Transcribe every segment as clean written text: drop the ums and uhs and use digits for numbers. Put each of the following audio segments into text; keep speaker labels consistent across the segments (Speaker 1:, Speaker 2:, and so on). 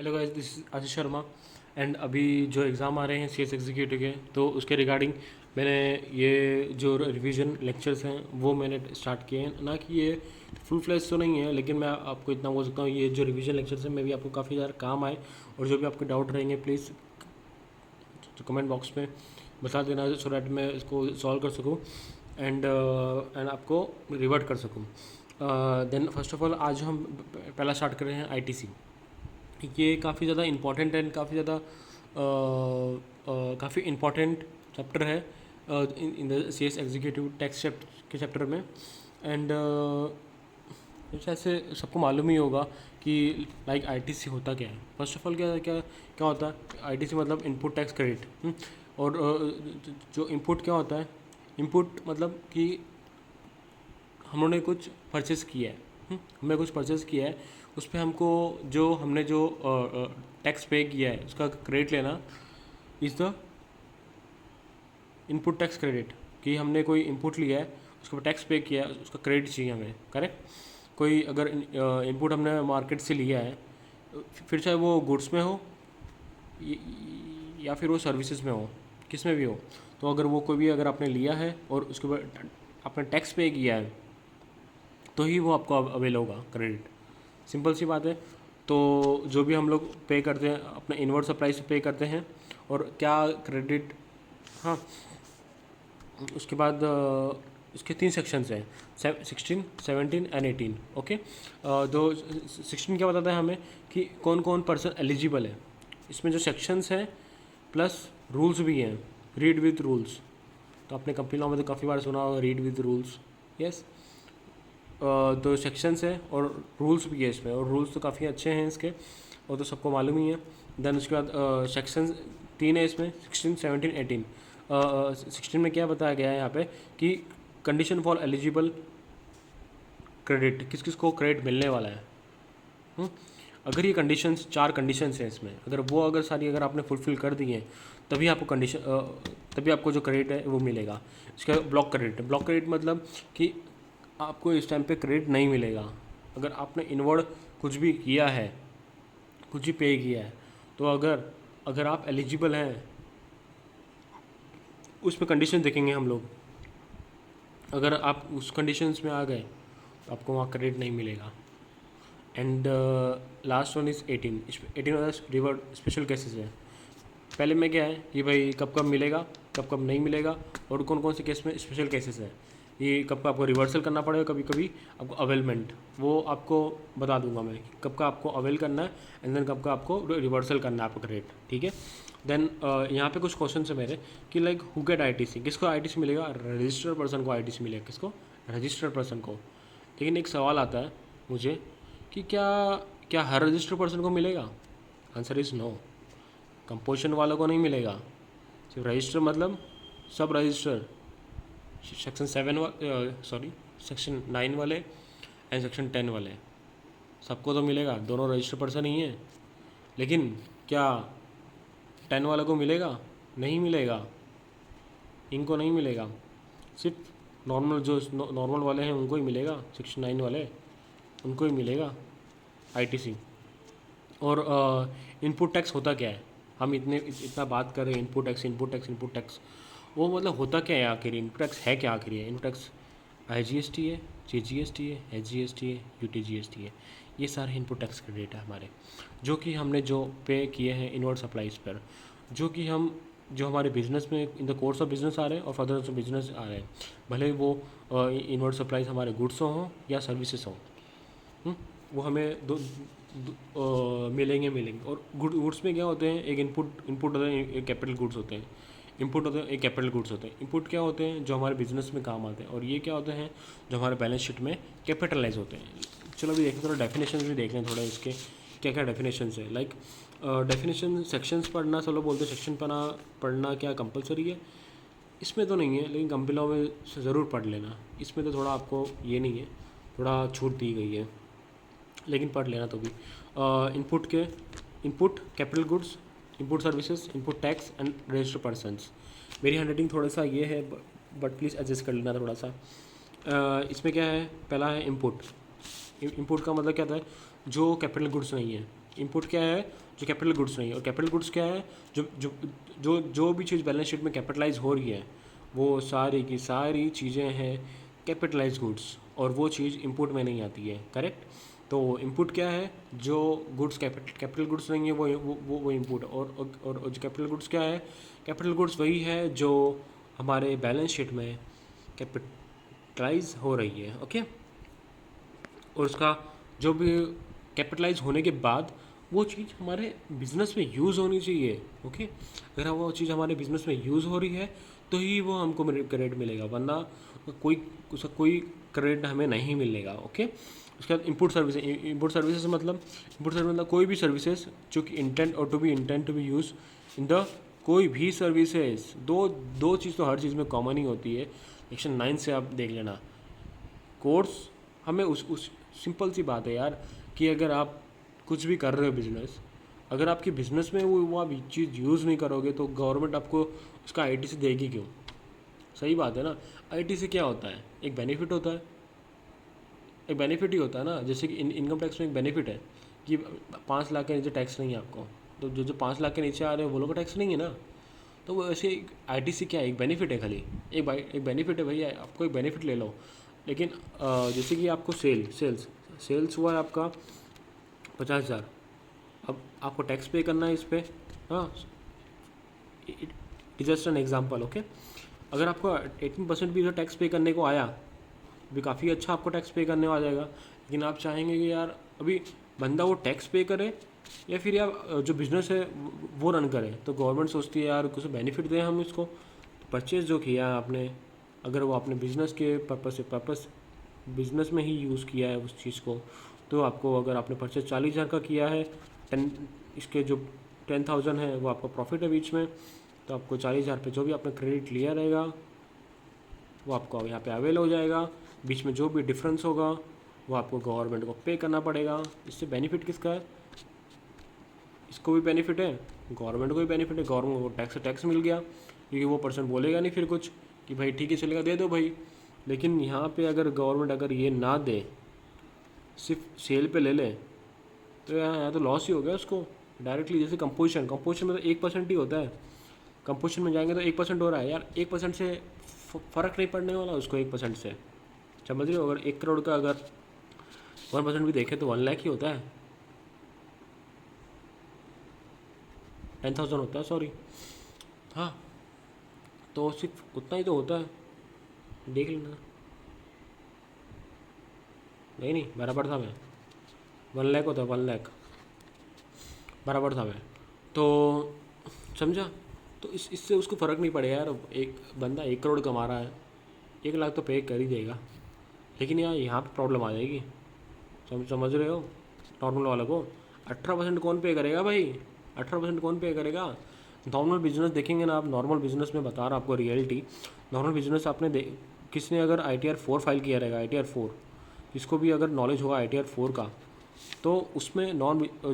Speaker 1: Hello guys, this is Ashish Sharma. And अभी जो exam आ रहे हैं सीएस एग्जीक्यूटिव के, तो उसके रिगार्डिंग मैंने ये जो रिवीजन लेक्चर्स हैं वो मैंने स्टार्ट किए हैं। ना कि ये फुल फ्लैश तो नहीं है, लेकिन मैं आपको इतना बोल सकता हूँ ये जो रिवीजन लेक्चर्स हैं मे भी आपको काफ़ी ज़्यादा काम आए। और जो भी आपके डाउट रहेंगे प्लीज़ तो कमेंट बॉक्स में बता देना, सो डैट मैं इसको सॉल्व कर सकूँ एंड आपको रिवर्ट कर सकूँ। देन फर्स्ट ऑफ ऑल आज हम पहला स्टार्ट कर रहे हैं आईटीसी। ये काफ़ी ज़्यादा इम्पॉर्टेंट एंड काफ़ी इम्पॉर्टेंट चैप्टर है in the C S executive tax के चैप्टर में। एंड जैसे सबको मालूम ही होगा कि लाइक आईटीसी होता क्या है। फर्स्ट ऑफ ऑल क्या क्या क्या होता है आईटीसी, मतलब इनपुट टैक्स क्रेडिट। और जो इनपुट क्या होता है, इनपुट मतलब कि हमने कुछ परचेज़ किया है। हमने कुछ परचेज़ किया है, उस पर हमको हमने जो टैक्स पे किया है उसका क्रेडिट लेना is the input tax credit. कि हमने कोई इनपुट लिया है, उसके ऊपर टैक्स पे किया है, उसका क्रेडिट चाहिए हमें, करेक्ट। कोई अगर इनपुट हमने मार्केट से लिया है, फिर चाहे वो गुड्स में हो या फिर वो सर्विसेज में हो, किस में भी हो, तो अगर वो कोई भी अगर आपने लिया है और उसके ऊपर आपने टैक्स पे किया है तो ही वो आपको अवेल होगा क्रेडिट। सिंपल सी बात है। तो जो भी हम लोग पे करते हैं अपने इनवर्ड सप्लाई से पे करते हैं, और क्या क्रेडिट, हाँ, उसके बाद इसके 3 सेक्शंस हैं, 16, 17 एंड 18। ओके, तो 16 क्या बताता है हमें कि कौन कौन पर्सन एलिजिबल है। इसमें जो सेक्शंस हैं प्लस रूल्स भी हैं, रीड विद रूल्स। तो आपने कंपनी लॉ में तो काफ़ी बार सुना होगा रीड विद रूल्स, यस। तो सेक्शंस है और रूल्स भी है इसमें, और रूल्स तो काफ़ी अच्छे हैं इसके, वो तो सबको मालूम ही है। देन उसके बाद सेक्शंस 3 है इसमें, 16, 17, 18। 16 में क्या बताया गया है यहाँ पे कि कंडीशन फॉर एलिजिबल क्रेडिट, किस किस को क्रेडिट मिलने वाला है। अगर ये कंडीशंस, 4 कंडीशंस हैं इसमें, अगर सारी अगर आपने फुलफ़िल कर दी हैं तभी आपको तभी आपको जो क्रेडिट है वो मिलेगा। इसका ब्लॉक क्रेडिट मतलब कि आपको इस टाइम पे क्रेडिट नहीं मिलेगा। अगर आपने इनवर्ड कुछ भी किया है, कुछ भी पे किया है, तो अगर आप एलिजिबल हैं, उसमें कंडीशन देखेंगे हम लोग। अगर आप उस कंडीशंस में आ गए तो आपको वहाँ क्रेडिट नहीं मिलेगा। And last one is 18। 18 वाला रिवर्ट स्पेशल केसेस है। पहले में क्या है कि भाई कब कब मिलेगा, कब कब नहीं मिलेगा, और कौन कौन से केस में स्पेशल केसेस है। ये कब का आपको रिवर्सल करना पड़ेगा, कभी कभी आपको अवेलमेंट, वो आपको बता दूंगा मैं कब का आपको अवेल करना है, एंड देन कब का आपको रिवर्सल करना है आपका क्रेडिट, ठीक है। देन यहाँ पे कुछ क्वेश्चन है मेरे कि लाइक हु गेट आईटीसी, किसको आईटीसी मिलेगा, रजिस्टर्ड पर्सन को आईटीसी मिलेगा, किसको, रजिस्टर्ड पर्सन को। लेकिन एक सवाल आता है मुझे कि क्या क्या हर रजिस्टर्ड पर्सन को मिलेगा। Answer is no. कंपोजिशन वालों को नहीं मिलेगा, सिर्फ रजिस्टर, मतलब सब रजिस्टर, सेक्शन 9 वाले एंड सेक्शन 10 वाले, सबको तो मिलेगा, दोनों रजिस्टर पर्सन ही हैं। लेकिन क्या 10 वालों को मिलेगा, नहीं मिलेगा, इनको नहीं मिलेगा। सिर्फ नॉर्मल वाले हैं उनको ही मिलेगा, सेक्शन 9 वाले उनको ही मिलेगा आईटीसी। और इनपुट टैक्स होता क्या है, हम इतना बात कर रहे हैं इनपुट टैक्स, वो मतलब होता क्या है आखिर, इनपुट टैक्स है क्या आखिर। ये इनपुट टैक्स आईजीएसटी है, जीजीएसटी है, एचजीएसटी है, यूटीजीएसटी है, ये सारे इनपुट टैक्स क्रेडिट है हमारे, जो कि हमने जो पे किए हैं इनवर्ड सप्लाईज पर, जो हमारे बिजनेस में in the course of business आ रहे हैं और फर्दर ऑफ बिजनेस आ रहे हैं, भले वो इनवर्ड सप्लाईज हमारे गुड्स हों या सर्विसेज हों, वो हमें मिलेंगे। और गुड्स में क्या होते हैं, एक इनपुट होते हैं, एक कैपिटल गुड्स होते हैं। इनपुट होते हैं, एक कैपिटल गुड्स होते हैं। इनपुट क्या होते हैं, जो हमारे बिजनेस में काम आते हैं, और ये क्या होते हैं, जो हमारे बैलेंस शीट में कैपिटलाइज होते हैं। चलो अभी देखें, थोड़ा डेफिनेशन भी देख लें थोड़ा इसके क्या क्या डेफिनेशन है। लाइक डेफिनेशन, सेक्शंस पढ़ना, चलो बोलते हैं सेक्शन पढ़ना क्या कंपलसरी है, इसमें तो नहीं है, लेकिन कंपनी लॉ में ज़रूर पढ़ लेना। इसमें तो थोड़ा आपको ये नहीं है, थोड़ा छूट दी गई है, लेकिन पढ़ लेना तो भी। Input capital goods, input services, input tax and registered persons. मेरी हैंडराइटिंग थोड़ा सा ये है, बट प्लीज़ एडजस्ट कर लेना थोड़ा सा। इसमें क्या है, पहला है इनपुट। इनपुट का मतलब क्या होता है, जो कैपिटल गुड्स नहीं है, इनपुट क्या है? जो कैपिटल गुड्स नहीं है। और कैपिटल गुड्स क्या है? जो भी चीज़ बैलेंस शीट में कैपिटलाइज हो रही है वो सारी की सारी चीज़ें हैं कैपिटलाइज गुड्स, और वो चीज़ इनपुट में नहीं आती है। करेक्ट? तो इनपुट क्या है? जो गुड्स कैपिटल गुड्स नहीं है वो इनपुट। और जो कैपिटल गुड्स क्या है? कैपिटल गुड्स वही है जो हमारे बैलेंस शीट में कैपिटलाइज हो रही है। ओके, और उसका जो भी कैपिटलाइज होने के बाद वो चीज़ हमारे बिज़नेस में यूज़ होनी चाहिए। ओके, अगर वो चीज़ हमारे बिज़नेस में यूज़ हो रही है तो ही वो हमको क्रेडिट मिलेगा, वरना उसका कोई क्रेडिट हमें नहीं मिलेगा। ओके, उसके बाद इनपुट सर्विसेज मतलब कोई भी सर्विसेज जो कि intent to be use in the कोई भी सर्विसेज। दो चीज़ तो हर चीज़ में कॉमन ही होती है। सेक्शन 9 से आप देख लेना। कोर्स हमें उस सिंपल सी बात है यार कि अगर आप कुछ भी कर रहे हो बिजनेस, अगर आपकी बिजनेस में वो आप चीज़ यूज़ नहीं करोगे तो गवर्नमेंट आपको उसका आईटीसी देगी क्यों? सही बात है ना। आईटीसी क्या होता है? एक बेनिफिट होता है, एक बेनिफिट ही होता है ना। जैसे कि इनकम टैक्स में एक बेनिफिट है कि 5 लाख के नीचे टैक्स नहीं है आपको, तो जो 5 लाख के नीचे आ रहे हैं वो लोग का टैक्स नहीं है ना। तो वो ऐसे आईटीसी क्या है? एक बेनिफिट है खाली, एक बेनिफिट है भैया, आपको एक बेनिफिट ले लो। लेकिन जैसे कि आपको सेल्स हुआ है आपका 50,000, अब आपको टैक्स पे करना है इस पर। हाँ, it just an example. Okay, अगर आपको 18% भी जो टैक्स पे करने को आया, अभी काफ़ी अच्छा आपको टैक्स पे करने आ जाएगा। लेकिन आप चाहेंगे कि यार अभी बंदा वो टैक्स पे करे या फिर यार जो बिज़नेस है वो रन करे, तो गवर्नमेंट सोचती है यार कुछ बेनिफिट दें हम इसको। तो परचेज़ जो किया है आपने, अगर वो आपने बिज़नेस के पर्पस बिज़नेस में ही यूज़ किया है उस चीज़ को, तो आपको अगर आपने परचेज 40,000 का किया है, 10 इसके जो 10,000 है वो आपका प्रॉफिट है बीच में, तो आपको 40,000 पे जो भी आपने क्रेडिट लिया रहेगा वो आपको यहाँ पे अवेल हो जाएगा। बीच में जो भी डिफरेंस होगा वो आपको गवर्नमेंट को पे करना पड़ेगा। इससे बेनिफिट किसका है? इसको भी बेनिफिट है, गवर्नमेंट को भी बेनिफिट है। गवर्नमेंट को टैक्स मिल गया, क्योंकि वो पर्सन बोलेगा नहीं फिर कुछ कि भाई ठीक है चलेगा दे दो भाई। लेकिन यहाँ पे अगर गवर्नमेंट अगर ये ना दे, सिर्फ सेल पे ले ले, तो यहाँ तो लॉस ही हो गया उसको डायरेक्टली। जैसे कंपोजिशन में तो 1% ही होता है। कंपोजिशन में जाएंगे तो 1% हो रहा है यार, 1% से फ़र्क नहीं पड़ने वाला उसको 1% से। समझ रहे हो? अगर 1 करोड़ का अगर 1% भी देखे तो 1 लाख ही होता है, 10,000 होता है, सॉरी। हाँ, तो सिर्फ उतना ही तो होता है, देख लेना। नहीं बराबर था मैं, 1 लाख होता है, 1 लाख बराबर था मैं। तो समझा? तो इससे उसको फ़र्क नहीं पड़ेगा यार। एक बंदा 1 करोड़ कमा रहा है, 1 लाख तो पे कर ही देगा। लेकिन यार यहाँ पे प्रॉब्लम आ जाएगी, समझ रहे हो? नॉर्मल वाला को 18% कौन पे करेगा भाई? 18% कौन पे करेगा? नॉर्मल बिजनेस देखेंगे ना आप, नॉर्मल बिजनेस में बता रहा आपको रियलिटी। नॉर्मल बिजनेस आपने किसने अगर ITR 4 फाइल किया रहेगा, ITR 4, जिसको भी अगर नॉलेज होगा ITR 4 का, तो उसमें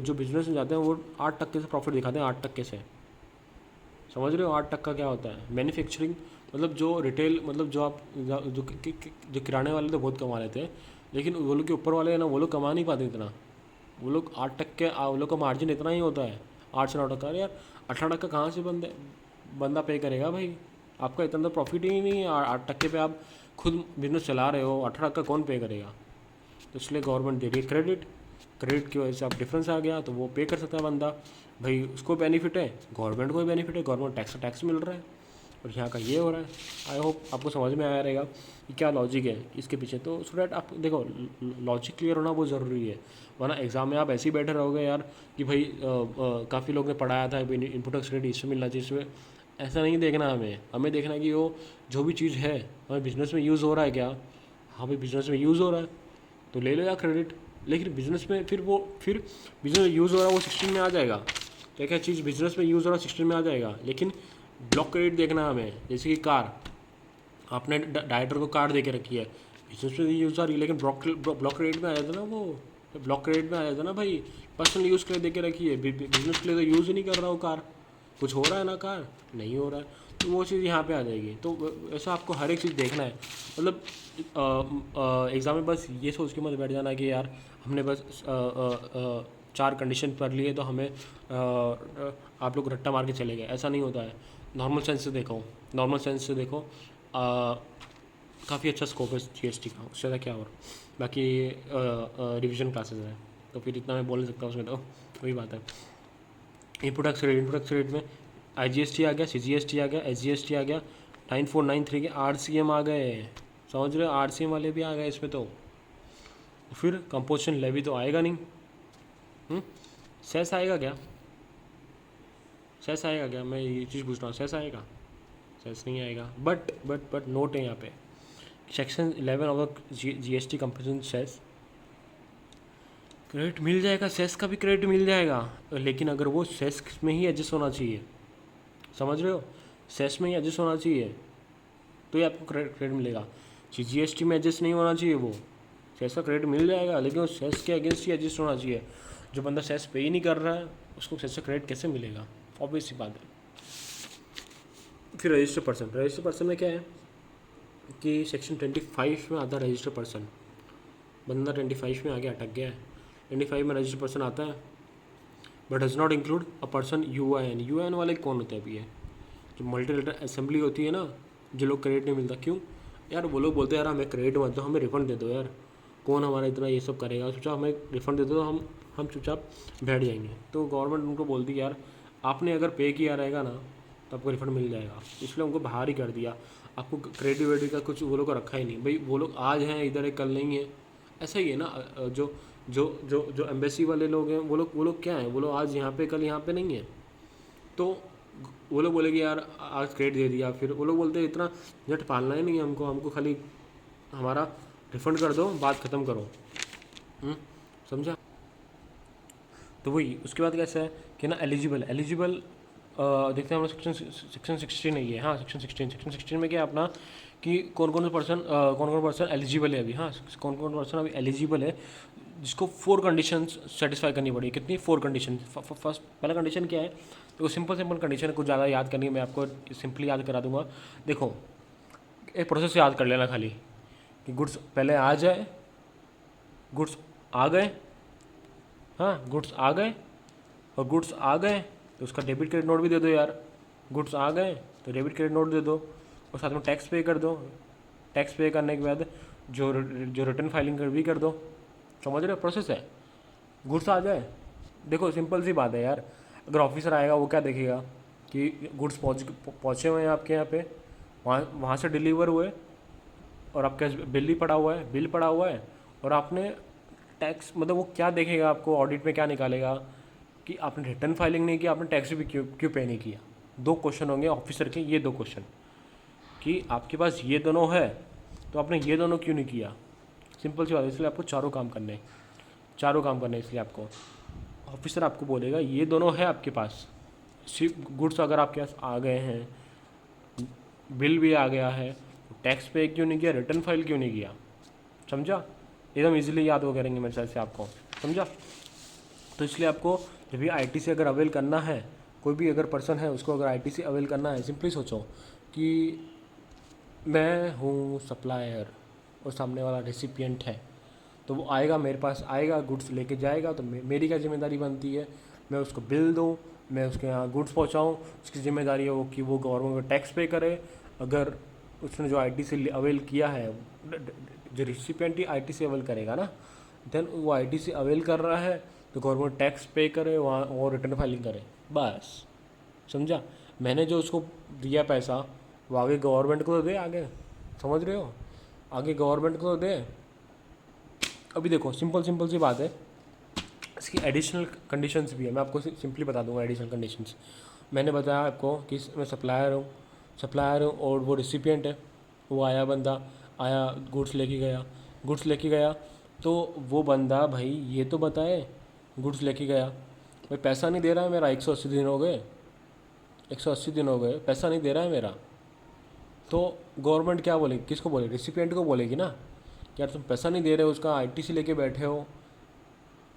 Speaker 1: जो बिजनेस में जाते हैं वो 8% से प्रॉफिट दिखाते हैं, 8% से। समझ रहे हो? 8% क्या होता है? मैन्युफैक्चरिंग मतलब जो रिटेल, मतलब जो आप जो किराने वाले तो बहुत कमा लेते हैं, लेकिन वो लोग के ऊपर वाले हैं ना, वो लोग कमा नहीं पाते इतना। वो लोग 8%, वो लोग का मार्जिन इतना ही होता है, 8 से 9%। यार 18% कहाँ से बंदा पे करेगा भाई? आपका इतना तो प्रॉफिट ही नहीं है। 8% पे आप खुद बिजनेस चला रहे हो, 18% कौन पे करेगा? तो इसलिए गवर्नमेंट दे रही है क्रेडिट की वजह से आप डिफरेंस आ गया तो वो पे कर सकता है बंदा भाई। उसको बेनिफिट है, गवर्नमेंट को भी बेनिफिट है, गवर्नमेंट टैक्स मिल रहा है, और यहाँ का ये हो रहा है। आई होप आपको समझ में आया रहेगा कि क्या लॉजिक है इसके पीछे। तो सो डैट आप देखो, लॉजिक क्लियर होना बहुत ज़रूरी है, वरना एग्जाम में आप ऐसे ही बैठे रहोगे यार कि भाई काफ़ी लोग ने पढ़ाया था इनपुट टैक्स क्रेडिट इसमें मिलना चाहिए, इसमें। ऐसा नहीं देखना हमें देखना है कि वो जो भी चीज़ है हमें बिज़नेस में यूज़ हो रहा है क्या? हाँ भाई, बिज़नेस में यूज़ हो रहा है तो ले लो यार क्रेडिट। लेकिन बिज़नेस में फिर बिज़नेस में यूज़ हो रहा है वो 16 में आ जाएगा। क्या क्या चीज़ बिज़नेस में यूज़ हो रहा है 16 में आ जाएगा, लेकिन ब्लॉक क्रेडिट देखना है हमें। जैसे कि कार, आपने डायरेक्टर को कार दे के रखी है, बिजनेस में यूज़ आ रही है, लेकिन ब्लॉक क्रेडिट में आया था ना वो, ब्लॉक क्रेडिट में आया था ना भाई, पर्सनल यूज़ के लिए दे के रखी है, बिजनेस के लिए तो यूज़ ही नहीं कर रहा हो कार। कुछ हो रहा है ना, कार नहीं हो रहा है, तो वो चीज़ यहाँ पे आ जाएगी। तो ऐसा आपको हर एक चीज़ देखना है। मतलब एग्ज़ाम में बस ये सोच के मत बैठ जाना कि यार हमने बस 4 कंडीशन पढ़ लिए तो हमें आप लोग रट्टा मार के चले गए, ऐसा नहीं होता है। नॉर्मल सेंस से देखो, नॉर्मल सेंस से देखो, काफ़ी अच्छा स्कोप है जीएसटी का, उससे ज़्यादा क्या और बाकी रिवीजन क्लासेस है तो फिर इतना मैं बोल नहीं सकता उसमें, तो वही बात है। इनपुट टैक्स रेट में आईजीएसटी आ गया, सीजीएसटी आ गया, एसजीएसटी आ गया, 9493 के आरसीएम आ गए, समझ रहे हो, आरसीएम वाले भी आ गए इसमें। तो फिर कंपोजिशन लेवी तो आएगा नहीं, सेस आएगा क्या, सेस आएगा क्या, मैं ये चीज़ पूछ रहा हूँ, सेस आएगा, सेस नहीं आएगा। बट नोट है यहाँ पे, section 11 of GST composition cess, credit मिल जाएगा, सेस का भी क्रेडिट मिल जाएगा, लेकिन अगर वो सेस में ही एडजस्ट होना चाहिए, समझ रहे हो, सेस में ही एडजस्ट होना चाहिए तो ये आपको क्रेडिट मिलेगा। जीएसटी में एडजस्ट नहीं होना चाहिए, वो सेस का क्रेडिट मिल जाएगा लेकिन वो सेस के अगेंस्ट ही एडजस्ट होना चाहिए। जो बंदा सेस पे ही नहीं कर रहा है उसको सेस का क्रेडिट कैसे मिलेगा, ऑब्वियस सी बात है। फिर रजिस्टर पर्सन में क्या है कि सेक्शन 25 में आता है रजिस्टर पर्सन, बंदा 25 में आगे अटक गया है, 25 में रजिस्टर पर्सन आता है but does not include a person UIN वाले कौन होते हैं अभी, ये जो मल्टीलेटरल असेंबली होती है ना, जो लोग क्रेडिट नहीं मिलता, क्यों यार, वो लोग बोलते हैं यार हमें क्रेडिट मत दो, हमें रिफंड दे दो यार, कौन हमारा इतना ये सब करेगा, चुपचाप हमें रिफंड दे दो तो हम चुपचाप बैठ जाएंगे। तो गवर्नमेंट उनको बोलती है यार आपने अगर पे किया रहेगा ना तो आपको रिफंड मिल जाएगा, इसलिए उनको बाहर ही कर दिया, आपको क्रेडिट वेडिट का कुछ वो लोग को रखा ही नहीं। भाई वो लोग आज हैं इधर है कल नहीं है, ऐसा ही है ना। जो जो जो जो एम्बेसी वाले लोग हैं वो लोग क्या हैं, वो लोग आज यहाँ पे कल यहाँ पे नहीं है, तो वो लोग बोलेंगे यार आज क्रेडिट दे दिया, फिर वो लोग बोलते हैं इतना झट पालना ही नहीं है हमको खाली हमारा रिफंड कर दो, बात ख़त्म करो, समझा। तो वही उसके बाद कैसा है कि ना एलिजिबल देखते हैं हम सेक्शन 16 है ये, हाँ सेक्शन 16 में क्या है अपना कि कौन कौन पर्सन एलिजिबल है अभी, हाँ कौन कौन पर्सन अभी एलिजिबल है जिसको 4 कंडीशंस सेटिस्फाई करनी पड़ी। कितनी 4 कंडीशन। फर्स्ट पहला कंडीशन क्या है, तो सिंपल कंडीशन है, कुछ ज़्यादा याद करनी है, मैं आपको सिंपली याद करा दूंगा। देखो एक प्रोसेस याद कर लेना खाली कि गुड्स पहले आ जाए, गुड्स आ गए, हाँ गुड्स आ गए, और गुड्स आ गए तो उसका डेबिट क्रेडिट नोट भी दे दो यार, गुड्स आ गए तो डेबिट क्रेडिट नोट दे दो, और साथ में टैक्स पे कर दो, टैक्स पे करने के बाद जो रिटर्न फाइलिंग कर भी कर दो, समझ रहे हो प्रोसेस है। गुड्स आ जाए, देखो सिंपल सी बात है यार, अगर ऑफिसर आएगा वो क्या देखेगा कि गुड्स पहुँचे हुए हैं आपके यहाँ पे, वहाँ से डिलीवर हुए और आपके बिल पड़ा हुआ है और आपने टैक्स, मतलब वो क्या देखेगा आपको ऑडिट में क्या निकालेगा कि आपने रिटर्न फाइलिंग नहीं किया, आपने टैक्स भी क्यों पे नहीं किया। 2 क्वेश्चन होंगे ऑफिसर के, ये 2 क्वेश्चन कि आपके पास ये दोनों है तो आपने ये दोनों क्यों नहीं किया, सिंपल सी बात है। इसलिए आपको चारों काम करने हैं, इसलिए आपको ऑफिसर आपको बोलेगा ये दोनों है आपके पास, सिर्फ गुड्स अगर आपके पास आ गए हैं, बिल भी आ गया है, टैक्स पे क्यों नहीं किया, रिटर्न फाइल क्यों नहीं किया, समझा। एकदम इजीली याद हो करेंगे मेरे साथ से आपको, समझा। तो इसलिए आपको जब भी आईटीसी अगर अवेल करना है, कोई भी अगर पर्सन है उसको अगर आईटीसी अवेल करना है, सिंपली सोचो कि मैं हूँ सप्लायर और सामने वाला रेसिपिएंट है, तो वो आएगा मेरे पास आएगा, गुड्स लेके जाएगा, तो मेरी क्या जिम्मेदारी बनती है, मैं उसको बिल दूँ, मैं उसके यहाँ गुड्स पहुँचाऊँ, उसकी जिम्मेदारी है वो कि वो गवर्नमेंट को टैक्स पे करे। अगर उसने जो आईटीसी अवेल किया है, जो रिसिपिएंट ही आईटीसी अवेल करेगा ना, देन वो आईटीसी अवेल कर रहा है तो गवर्नमेंट टैक्स पे करे वहाँ और रिटर्न फाइलिंग करे, बस समझा। मैंने जो उसको दिया पैसा वो आगे गवर्नमेंट को तो दे, आगे समझ रहे हो, आगे गवर्नमेंट को तो दे। अभी देखो सिंपल सी बात है, इसकी एडिशनल कंडीशंस भी है, मैं आपको सिंपली बता दूंगा एडिशनल कंडीशंस। मैंने बताया आपको कि मैं सप्लायर हूँ और वो रिसिपिएंट है, वो आया बंदा आया गुड्स लेके गया, तो वो बंदा भाई ये तो बताए गुड्स लेके गया, भाई पैसा नहीं दे रहा है मेरा, 180 दिन हो गए, 180 दिन हो गए, पैसा नहीं दे रहा है मेरा, तो गवर्नमेंट क्या बोलेगी, किसको बोलेगी, रिसिपिएंट को बोलेगी ना कि यार तुम पैसा नहीं दे रहे हो, उसका आईटीसी लेके बैठे हो,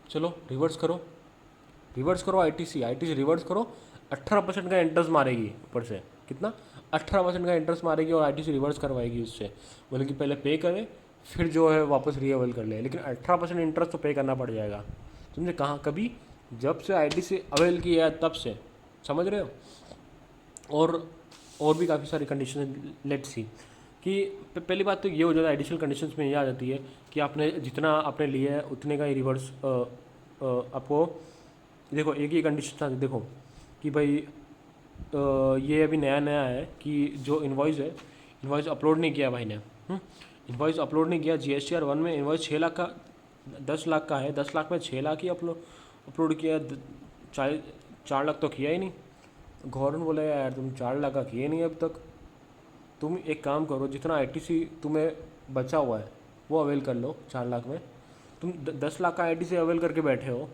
Speaker 1: चलो रिवर्स करो आईटीसी रिवर्स करो। 18% का इंटरेस्ट मारेगी ऊपर से, कितना 18% का इंटरेस्ट मारेगी और आईटीसी रिवर्स करवाएगी उससे, बोले कि पहले पे करे फिर जो है वापस रीअवेल कर ले, लेकिन 18% इंटरेस्ट तो पे करना पड़ जाएगा, समझे। कहाँ कभी जब से आईटीसी अवेल किया है तब से, समझ रहे हो। और भी काफ़ी सारी कंडीशन, लेट्स सी कि पहली बात तो ये हो जाता है, एडिशनल कंडीशंस में ये आ जाती है कि आपने जितना आपने लिया है उतने का ही रिवर्स आपको, देखो एक ही कंडीशन था, देखो कि भाई ये अभी नया नया है कि जो इन्वॉइस है, इन्वॉइस अपलोड नहीं किया भाई ने, इन्वॉइस अपलोड नहीं किया। GSTR 1 में इन्वॉइस 6 लाख का, 10 लाख का है, 10 लाख में 6 लाख ही अपलोड किया, 4 लाख तो किया ही नहीं। गवर्नमेंट बोलेगा यार तुम 4 लाख का किए नहीं अब तक, तुम एक काम करो, जितना आईटीसी तुम्हें बचा हुआ है वो अवेल कर लो 4 लाख में। तुम 10 लाख का आईटीसी अवेल करके बैठे हो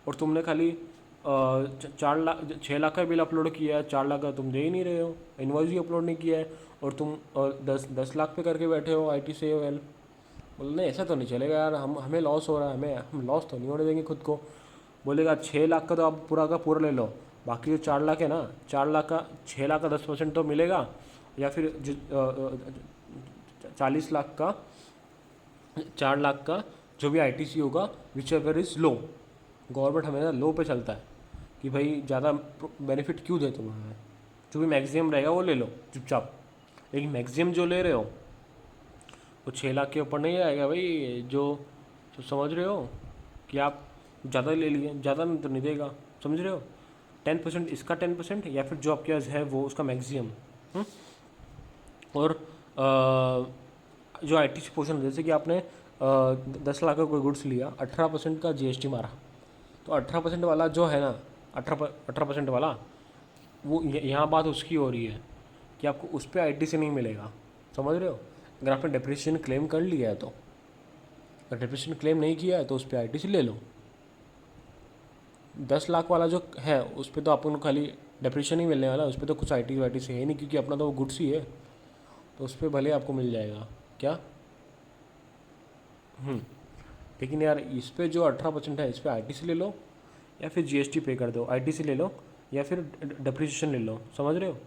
Speaker 1: और तुमने खाली 6 लाख का बिल अपलोड किया है, 4 लाख का तुम दे ही नहीं रहे हो, इन्वॉइस भी अपलोड नहीं किया है, और तुम 10 लाख पे करके बैठे हो आईटीसी अवेल। बोले नहीं ऐसा तो नहीं चलेगा यार, हमें लॉस हो रहा है, हम लॉस तो नहीं होने देंगे खुद को। बोलेगा 6 लाख का तो आप पूरा का पूरा ले लो, बाकी जो 4 लाख है ना, 4 लाख का 6 लाख का 10% तो मिलेगा, या फिर जो 40 लाख का 4 लाख का जो भी आईटीसी होगा, which ever is low. Government हमेशा लो पे चलता है कि भाई ज़्यादा बेनिफिट क्यों दे तुम्हें, जो भी मैक्सिमम रहेगा वो ले लो चुपचाप। लेकिन मैक्सिमम जो ले रहे हो वो 6 लाख के ऊपर नहीं आएगा भाई, जो समझ रहे हो कि आप ज़्यादा ले लिए, ज़्यादा तो नहीं देगा, समझ रहे हो। 10% इसका 10% या फिर जो आपके पास है वो उसका मैक्सिमम। और जो आईटीसी पोर्शन, जैसे कि आपने 10 लाख का कोई गुड्स लिया, 18% का जीएसटी मारा, तो 18% वाला जो है ना, 18% वाला वो यहाँ बात उसकी हो रही है कि आपको उस पर आईटीसी नहीं मिलेगा, समझ रहे हो। अगर आपने डिप्रिसिएशन क्लेम कर लिया है तो, अगर डिप्रिसिएशन क्लेम नहीं किया है तो उस पर आईटीसी ले लो। 10 लाख वाला जो है उस पर तो आपको खाली डिप्रिसिएशन ही मिलने वाला है, उस पर तो कुछ आईटीसी है नहीं, क्योंकि अपना तो वो गुड्स ही है, तो उस पर भले आपको मिल जाएगा क्या। लेकिन यार इस पर जो 18% है, इस पर आईटीसी ले लो या फिर जीएसटी पे कर दो, आईटीसी ले लो या फिर डिप्रिसिएशन ले लो, समझ रहे हो।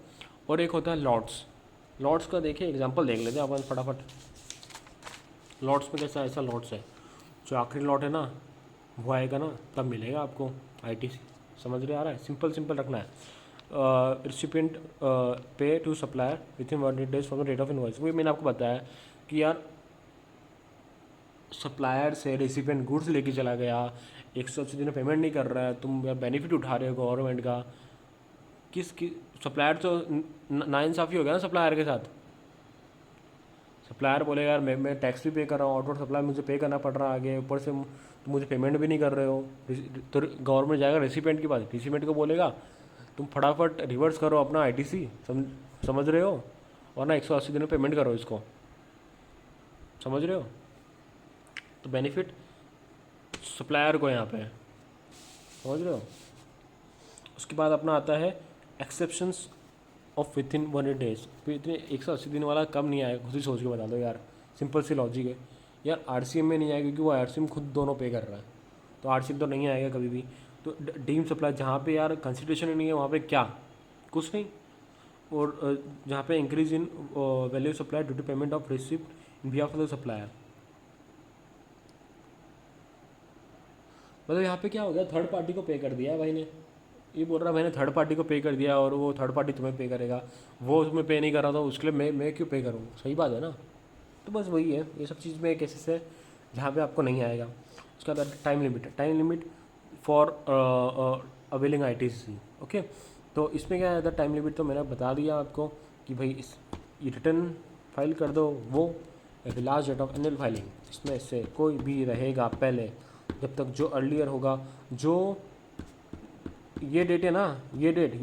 Speaker 1: और एक होता है लॉट्स। लॉट्स का देखिए एग्जांपल देख लेते हैं अपन फटाफट। लॉट्स में कैसा ऐसा लॉट्स है, जो आखिरी लॉट है ना वो आएगा ना तब मिलेगा आपको आईटीसी, समझ रहे आ रहा है। सिंपल रखना है। Recipient pay to supplier within 1 days from the date of invoice. वही मैंने आपको बताया कि यार सप्लायर से रेसिपिएंट गुड्स लेके चला गया, 180 दिन में पेमेंट नहीं कर रहा है, तुम यार बेनिफिट उठा रहे हो गवर्नमेंट का। सप्लायर तो नाइंसाफ़ी हो गया ना सप्लायर के साथ। सप्लायर बोलेगा यार मैं टैक्स भी पे कर रहा हूँ, आउटवर्ड सप्लाई मुझे पे करना पड़ रहा है आगे, ऊपर से तुम मुझे पेमेंट भी नहीं कर रहे हो। तो गवर्नमेंट जाएगा रेसिपिएंट के पास, रेसिपिएंट को बोलेगा तुम फटाफट रिवर्स करो अपना आईटीसी, समझ रहे हो, और ना 180 दिन में पेमेंट करो इसको, समझ रहे हो। तो बेनिफिट सप्लायर को यहाँ पे है, समझ रहे हो। उसके बाद अपना आता है exceptions of with in 100 days। फिर इतने 180 दिन वाला कब नहीं आएगा, खुद ही सोच के बता दो यार, सिंपल सी लॉजिक है यार। आरसीएम में नहीं आएगा क्योंकि वो आरसीएम खुद दोनों पे कर रहा है, तो आरसीएम तो नहीं आएगा कभी भी। तो डीम सप्लाई जहाँ पे यार कंसिडरेशन ही नहीं है वहाँ पे क्या, कुछ नहीं। और जहाँ पे increase in value supply due to payment of receipt in behalf of the supplier, मतलब यहाँ पे क्या हो गया, थर्ड पार्टी को पे कर दिया है भाई ने। ये बोल रहा है मैंने थर्ड पार्टी को पे कर दिया और वो थर्ड पार्टी तुम्हें पे करेगा, वो तुम्हें पे नहीं कर रहा था उसके लिए मैं क्यों पे करूँ, सही बात है ना। तो बस वही है, ये सब चीज़ में केसेस है जहाँ पे आपको नहीं आएगा। उसके बाद time limit, time limit for availing ITC. Okay, तो इसमें क्या है टाइम लिमिट, तो मैंने बता दिया आपको कि भाई ये रिटर्न फाइल कर दो वो, last date of annual filing, इसमें से कोई भी रहेगा पहले, जब तक जो अर्लियर होगा, जो ये डेट है ना, ये डेट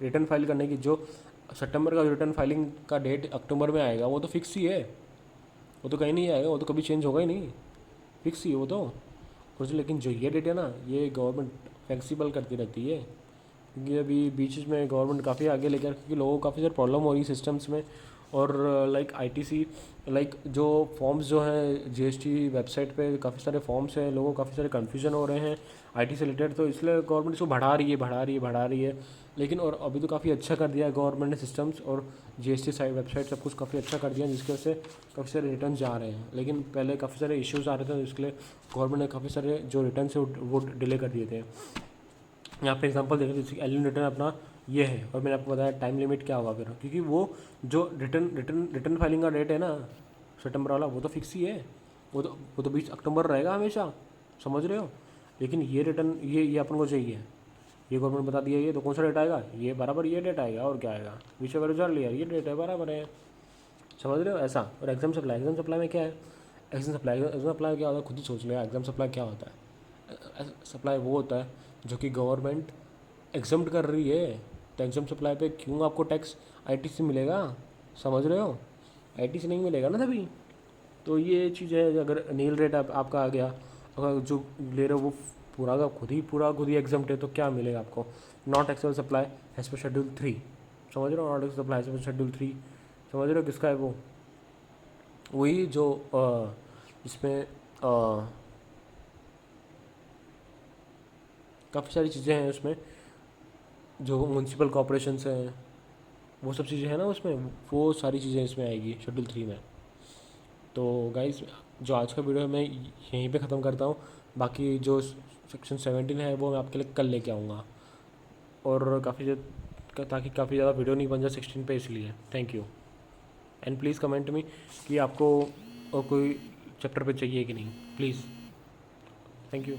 Speaker 1: रिटर्न फाइल करने की, जो सितंबर का रिटर्न फाइलिंग का डेट अक्टूबर में आएगा वो तो फिक्स ही है, वो तो कहीं नहीं आएगा, वो तो कभी चेंज होगा ही नहीं, फिक्स ही है वो तो कुछ। लेकिन जो ये डेट है ना, ये गवर्नमेंट फ्लेक्सिबल करती रहती है, क्योंकि अभी बीच में गवर्नमेंट काफ़ी आगे लेकर, क्योंकि लोगों को काफ़ी सारी प्रॉब्लम हो रही है सिस्टम्स में, और लाइक आईटीसी लाइक जो फॉर्म्स जो हैं जीएसटी वेबसाइट पे काफ़ी सारे फॉर्म्स हैं, लोगों को काफ़ी सारे कन्फ्यूजन हो रहे हैं आईटी से रिलेटेड, तो इसलिए गवर्नमेंट इसको बढ़ा रही है। लेकिन और अभी तो काफ़ी अच्छा कर दिया है गवर्नमेंट ने सिस्टम्स, और जीएसटी साइट वेबसाइट सब कुछ काफ़ी अच्छा कर दिया जिसकी वजह से काफ़ी सारे रिटर्न जा रहे हैं। लेकिन पहले काफ़ी सारे इश्यूज़ आ रहे थे, जिसके लिए गवर्नमेंट ने काफ़ी सारे जो रिटर्न है वो डिले कर दिए थे। यहाँ पे एग्जांपल देखें, जैसे एलियन रिटर्न अपना ये है, और मैंने आपको बताया टाइम लिमिट क्या होगा फिर, क्योंकि वो जो रिटर्न फाइलिंग का डेट है ना सितंबर वाला, वो तो फिक्स ही है, वो तो 20 अक्टूबर रहेगा हमेशा, समझ रहे हो। लेकिन ये रिटर्न ये अपन को चाहिए, ये गवर्नमेंट बता दिया, ये तो कौन सा डेट आएगा, ये बराबर ये डेट आएगा, और क्या आएगा, विषय बेरोजगार लिया ये डेट है, बराबर है, समझ रहे हो ऐसा। और एग्जाम सप्लाई में क्या है, एग्जाम सप्लाई क्या होता है, खुद ही सोच लिया एग्जाम सप्लाई क्या होता है। सप्लाई वो होता है जो कि गवर्नमेंट एग्जम्प्ट कर रही है, तो एग्जाम सप्लाई पे क्यों आपको टैक्स आईटी से मिलेगा, समझ रहे हो, आईटी से नहीं मिलेगा ना तभी। तो ये चीज़ है, अगर नील रेट आपका आ गया, अगर जो ले रहे हो वो पूरा खुद ही एग्जम्प्ट है, तो क्या मिलेगा आपको, not excel supply as per schedule 3, समझ रहे हो, not excel supply as per schedule 3, समझ रहे हो किसका है वो, वही जो इसमें काफ़ी सारी चीज़ें हैं उसमें, जो म्यूनसिपल कॉरपोरेशंस हैं, वो सब चीज़ें हैं ना उसमें, वो सारी चीज़ें इसमें आएगी शेड्यूल 3 में। तो गाइस, जो आज का वीडियो है मैं यहीं पे ख़त्म करता हूँ, बाकी जो सेक्शन 17 है वो मैं आपके लिए कल लेके आऊँगा, और ताकि काफ़ी ज़्यादा वीडियो नहीं बन जाए 16 पे, इसलिए thank you. And please comment me कि आपको और कोई चैप्टर पे चाहिए कि नहीं, प्लीज़, थैंक यू।